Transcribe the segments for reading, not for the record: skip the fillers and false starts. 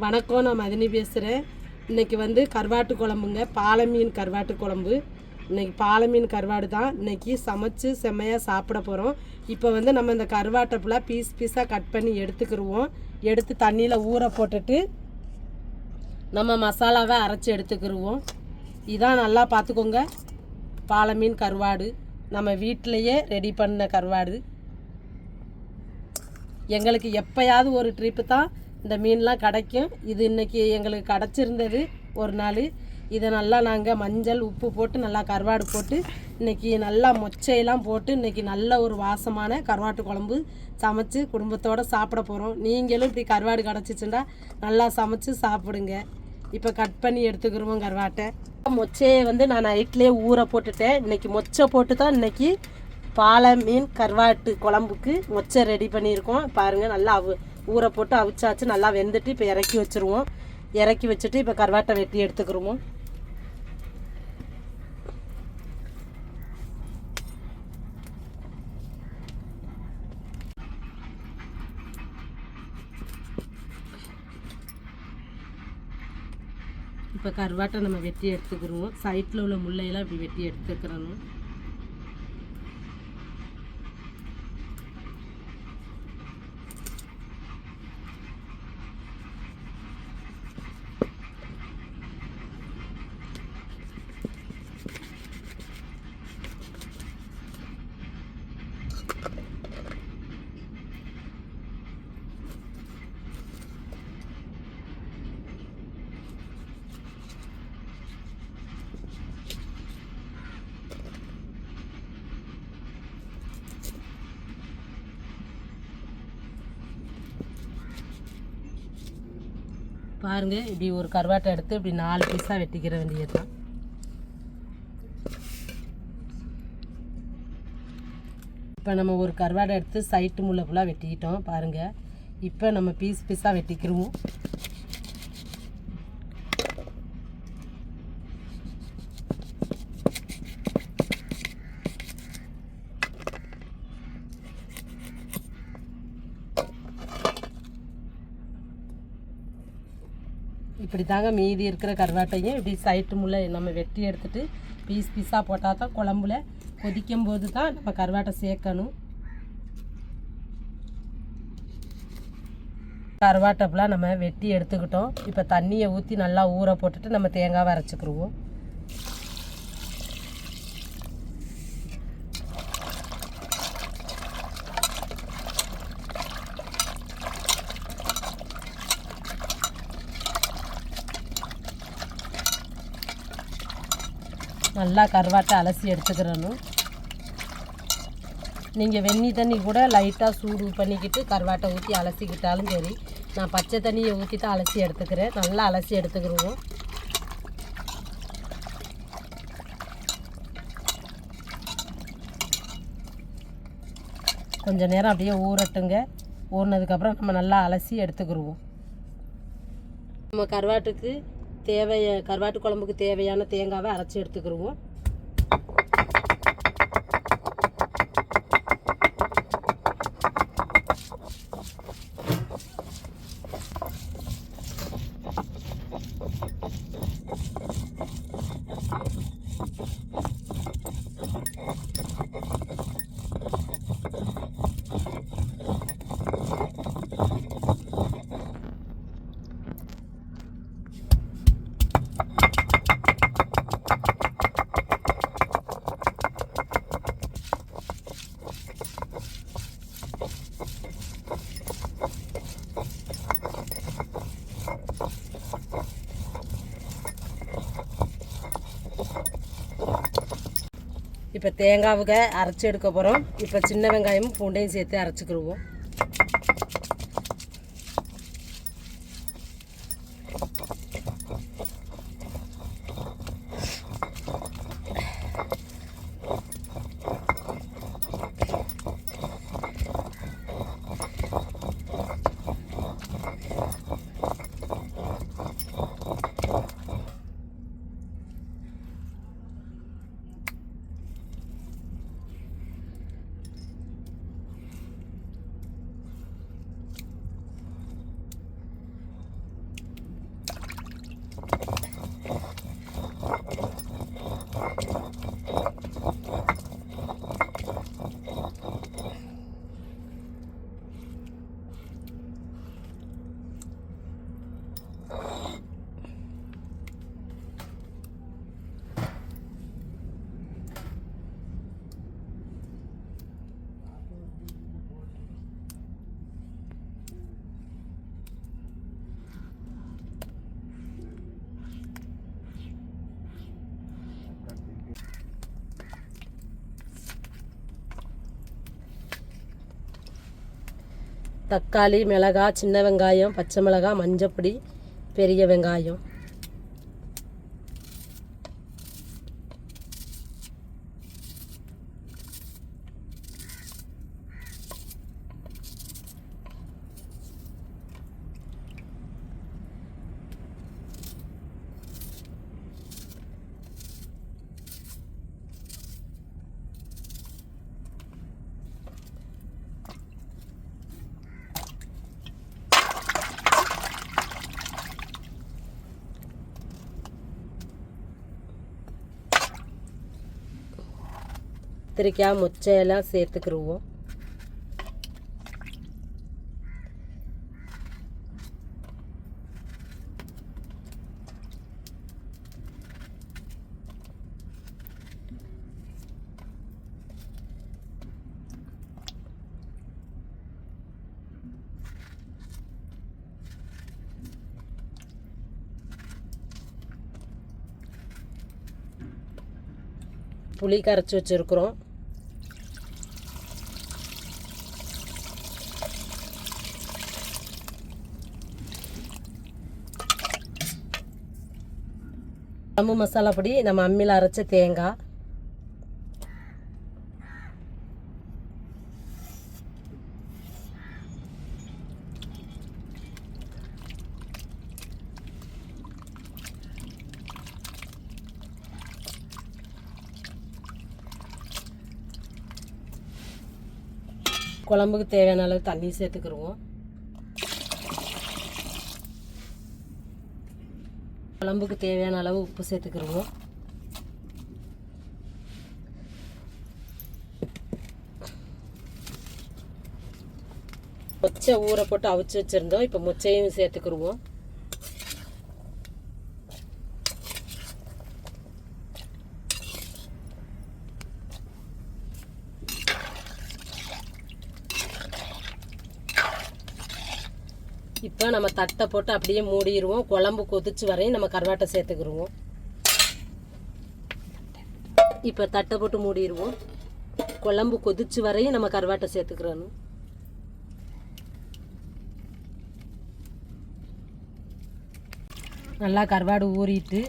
வணக்கம், நான் மதினி பேசுகிறேன். இன்றைக்கி வந்து கருவாட்டு குழம்புங்க, பாலை மீன் கருவாட்டு குழம்பு. இன்றைக்கி பாலை மீன் கருவாடு தான் இன்றைக்கி சமைச்சு செம்மையாக சாப்பிட போகிறோம். இப்போ வந்து நம்ம இந்த கருவாட்டை ஃபுல்லாக பீஸாக கட் பண்ணி எடுத்துக்கிடுவோம். எடுத்து தண்ணியில் ஊற போட்டுட்டு நம்ம மசாலாவை அரைச்சி எடுத்துக்கிடுவோம். இதான் நல்லா பார்த்துக்கோங்க, பாலை மீன் கருவாடு நம்ம வீட்டிலையே ரெடி பண்ண கருவாடு. எங்களுக்கு எப்போயாவது ஒரு ட்ரிப்பு தான் இந்த மீன்லாம் கிடைக்கும். இது இன்றைக்கி எங்களுக்கு கிடச்சிருந்தது ஒரு நாள். இதை நல்லா நாங்கள் மஞ்சள் உப்பு போட்டு நல்லா கருவாடு போட்டு இன்றைக்கி நல்லா மொச்சையெல்லாம் போட்டு இன்றைக்கி நல்ல ஒரு வாசமான கருவாட்டு குழம்பு சமைச்சு குடும்பத்தோடு சாப்பிட போகிறோம். நீங்களும் இப்படி கருவாடு கிடச்சிச்சுன்னா நல்லா சமைச்சு சாப்பிடுங்க. இப்போ கட் பண்ணி எடுத்துக்கிறோம் கருவாட்டை. மொச்சையை வந்து நான் நைட்லேயே ஊற போட்டுட்டேன். இன்றைக்கி மொச்சை போட்டு தான் இன்றைக்கி பாலை மீன் கருவாட்டு குழம்புக்கு மொச்சை ரெடி பண்ணியிருக்கோம். பாருங்கள், நல்லா ஊற போட்டு அவிச்சாச்சு, நல்லா வெந்துட்டு இப்போ இறக்கி வச்சுருவோம். இறக்கி வச்சுட்டு இப்போ கருவாட்டை வெட்டி எடுத்துக்கிடுவோம். இப்போ கருவாட்டை நம்ம வெட்டி எடுத்துக்கிடுவோம். சைட்டில் உள்ள முள்ளையெல்லாம் இப்படி வெட்டி எடுத்துக்கிறணும். பாருங்கள், இப்படி ஒரு கருவாட்டை எடுத்து இப்படி 4 பீஸாக வெட்டிக்கிற வேண்டியது தான். இப்போ நம்ம ஒரு கருவாடை எடுத்து சைட்டு முள்ளை ஃபுல்லாக வெட்டிக்கிட்டோம். பாருங்கள், இப்போ நம்ம பீஸாக வெட்டிக்கிடுவோம். இப்படி தாங்க மீதி இருக்கிற கருவாட்டையும் இப்படி சைட்டு முள்ளை நம்ம வெட்டி எடுத்துகிட்டு பீஸாக போட்டால் தான் குழம்புல கொதிக்கும் போது தான் நம்ம கருவாட்டை சேர்க்கணும். கருவாட்டை ஃபுல்லாக நம்ம வெட்டி எடுத்துக்கிட்டோம். இப்போ தண்ணியை ஊற்றி நல்லா ஊற போட்டுட்டு நம்ம தேங்காவை அரைச்சிக்கிடுவோம். நல்லா கருவாட்டை அலசி எடுத்துக்கிறணும். நீங்கள் வெந்நி தண்ணி கூட லைட்டாக சூடு பண்ணிக்கிட்டு கருவாட்டை ஊற்றி அலசிக்கிட்டாலும் சரி. நான் பச்சை தண்ணியை ஊற்றி தான் அலசி எடுத்துக்கிறேன். நல்லா அலசி எடுத்துக்கிடுவோம். கொஞ்சம் நேரம் அப்படியே ஊறட்டுங்க. ஊறினதுக்கப்புறம் நம்ம நல்லா அலசி எடுத்துக்கிடுவோம். நம்ம கருவாட்டு குழம்புக்கு தேவையான தேங்காவை அரைச்சி எடுத்துக்கிடுவோம். இப்போ தேங்காவுக்கு அரைச்சி எடுக்க போகிறோம். இப்போ சின்ன வெங்காயமும் பூண்டையும் சேர்த்து அரைச்சிக்கிடுவோம். தக்காளி, மிளகாய், சின்ன வெங்காயம், பச்சை மிளகாய், மஞ்சப்பொடி, பெரிய வெங்காயம். கத்திரிக்காய், முச்சையெல்லாம் சேர்த்துக்கிடுவோம். புளி கரைச்சி வச்சுருக்குறோம். குழம்பு மசாலா பொடி, நம்ம அம்மியில் அரைச்ச தேங்காய், குழம்புக்கு தேவையான அளவு தண்ணி சேர்த்துக்கிடுவோம். குழம்புக்கு தேவையான அளவு உப்பு சேர்த்துக்கிடுவோம். மொச்சை ஊற போட்டு அவிச்சு வச்சுருந்தோம். இப்போ மொச்சையும் சேர்த்துக்கிடுவோம். இப்போ நம்ம தட்டை போட்டு அப்படியே மூடிடுவோம். குழம்பு கொதிச்சு வரையும் நம்ம கருவாட்டை சேர்த்துக்கிடுவோம். இப்போ தட்டை போட்டு மூடிடுவோம். குழம்பு கொதிச்சு வரையும் நம்ம கருவாட்டை சேர்த்துக்கிறணும். நல்லா கருவாடு ஊறிட்டு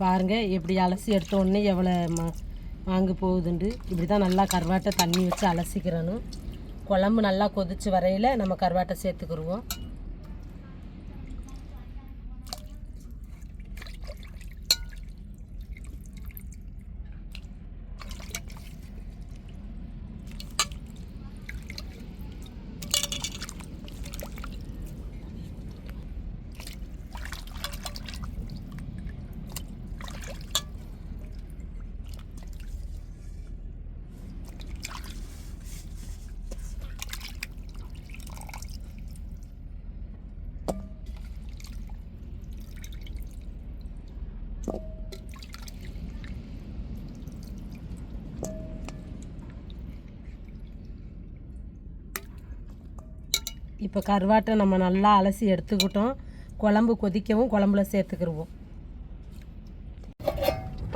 பாருங்கள், எப்படி அலசி எடுத்த உடனே எவ்வளோ மாங்கு போகுதுண்டு. இப்படி தான் நல்லா கருவாட்டை தண்ணி வச்சு அலசிக்கிறணும். குழம்பு நல்லா கொதிச்சு வரையில் நம்ம கருவாட்டை சேர்த்துக்கிடுவோம். இப்போ கருவாட்டை நம்ம நல்லா அலசி எடுத்துக்கிட்டோம். குழம்பு கொதிக்கவும் குழம்புல சேர்த்துக்கிடுவோம்.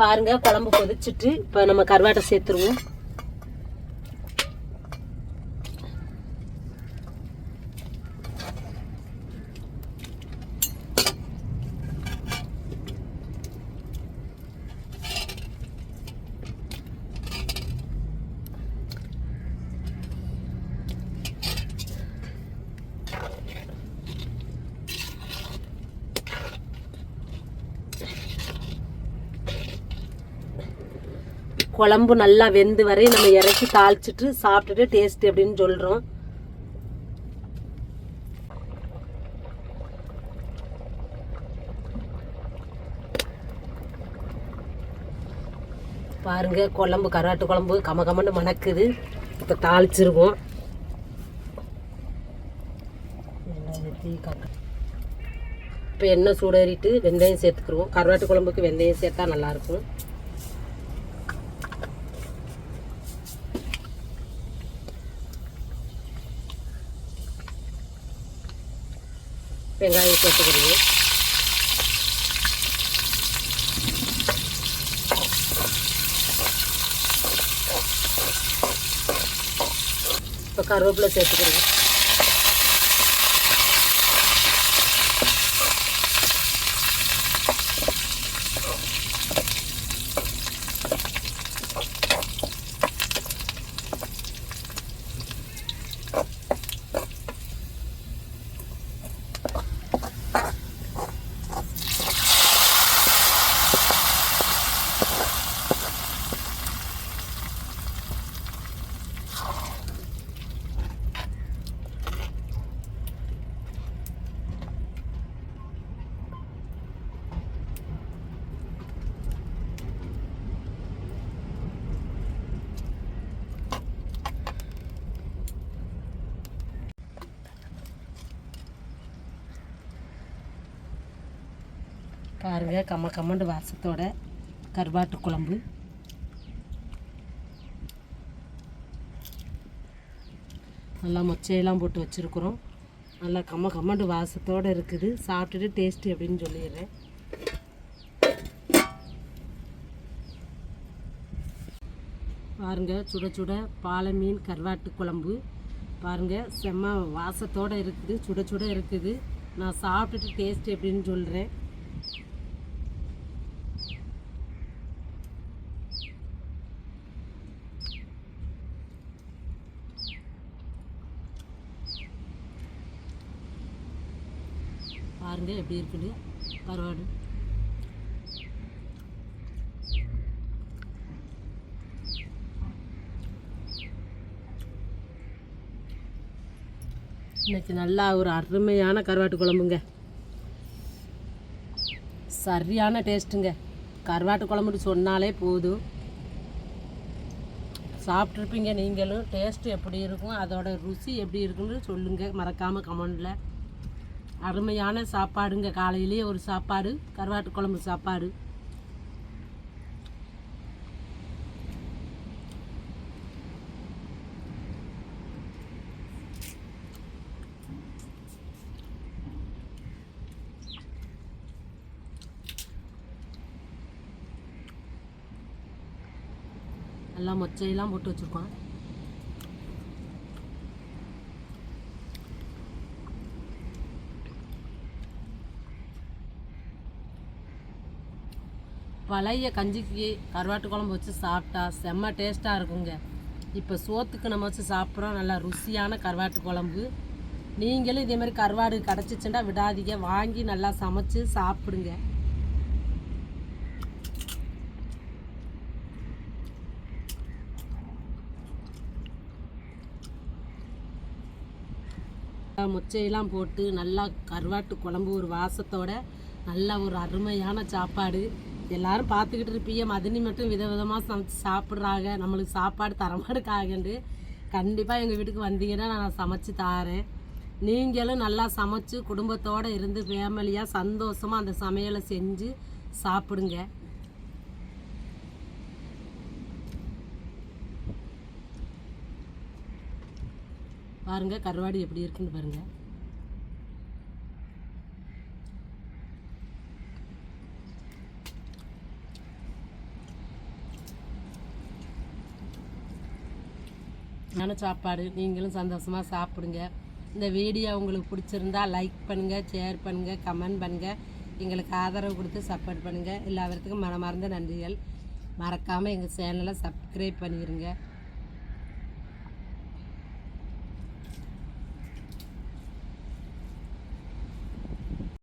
பாருங்கள், குழம்பு கொதிச்சுட்டு இப்போ நம்ம கருவாட்டை சேர்த்துருவோம். குழம்பு நல்லா வெந்து வரை நம்ம இறக்கி தாளிச்சிட்டு சாப்பிட்டுட்டு டேஸ்ட் எப்படின்னு சொல்கிறோம். பாருங்க, குழம்பு கருவாட்டு குழம்பு கமகமன்னு மணக்குது. இப்போ தாளிச்சிருவோம். இப்போ எண்ணெய் சூடேறிட்டு வெந்தயம் சேர்த்துக்குருவோம். கருவாட்டு குழம்புக்கு வெந்தயம் சேர்த்தா நல்லாயிருக்கும். வெங்காயம் சேர்த்துக்கிடுவோம். இப்போ கருவேப்பிலை சேர்த்துக்கிடுவோம். பாருங்கள் கம்மண்டு வாசத்தோட கருவாட்டு குழம்பு. நல்லா மொச்சையெல்லாம் போட்டு வச்சுருக்குறோம். நல்லா கம்மண்டு வாசத்தோடு இருக்குது. சாப்பிட்டுட்டு டேஸ்ட்டு எப்படின்னு சொல்லிடுறேன். பாருங்கள் சுட சுட பாலை மீன் கருவாட்டு குழம்பு. பாருங்கள் செம்ம வாசத்தோடு இருக்குது, சுட சுட இருக்குது. நான் சாப்பிட்டுட்டு டேஸ்ட் எப்படின்னு சொல்கிறேன். பாருங்கள் எப்படி இருக்குது கருவாடு. இன்றைக்கி நல்லா ஒரு அருமையான கருவாட்டு குழம்புங்க. சரியான டேஸ்ட்டுங்க. கருவாட்டு குழம்புன்னு சொன்னாலே போதும், சாப்பிட்ருப்பீங்க நீங்களும். டேஸ்ட்டு எப்படி இருக்கும், அதோட ருசி எப்படி இருக்குன்னு சொல்லுங்கள் மறக்காமல் கமெண்டில். அருமையான சாப்பாடுங்க. காலையிலேயே ஒரு சாப்பாடு, கருவாட்டு குழம்பு சாப்பாடு. எல்லாம் மொச்சையெல்லாம் போட்டு வச்சுருக்கோம். பழைய கஞ்சிக்கு கருவாட்டு குழம்பு வச்சு சாப்பிட்டா செம்ம டேஸ்ட்டாக இருக்குங்க. இப்போ சோத்துக்கு நம்ம வச்சு சாப்பிட்றோம். நல்லா ருசியான கருவாட்டு குழம்பு. நீங்களும் இதே மாதிரி கருவாடு கிடச்சிச்சுன்னா விடாதீங்க, வாங்கி நல்லா சமைச்சு சாப்பிடுங்க. மொச்சையெல்லாம் போட்டு நல்லா கருவாட்டு குழம்பு ஒரு வாசத்தோட நல்லா ஒரு அருமையான சாப்பாடு. எல்லோரும் பார்த்துக்கிட்டு இருப்பீங்க, மதினி மட்டும் விதவிதமாக சமைச்சு சாப்பிட்றாங்க, நம்மளுக்கு சாப்பாடு தரமாடுக்காகண்டு. கண்டிப்பாக எங்கள் வீட்டுக்கு வந்தீங்கன்னா நான் சமைச்சு தாரேன். நீங்களும் நல்லா சமைச்சு குடும்பத்தோடு இருந்து ஃபேமிலியாக சந்தோஷமாக அந்த சமையலை செஞ்சு சாப்பிடுங்க. பாருங்கள் கருவாடு எப்படி இருக்குன்னு பாருங்கள். சாப்பாடு நீங்களும் சந்தோஷமாக சாப்பிடுங்க. இந்த வீடியோ உங்களுக்கு பிடிச்சிருந்தா லைக் பண்ணுங்கள், ஷேர் பண்ணுங்கள், கமெண்ட் பண்ணுங்கள். எங்களுக்கு ஆதரவு கொடுத்து சப்போர்ட் பண்ணுங்கள். எல்லாத்துக்கும் மனமார்ந்த நன்றிகள். மறக்காமல் எங்கள் சேனலை சப்ஸ்கிரைப் பண்ணிடுங்க.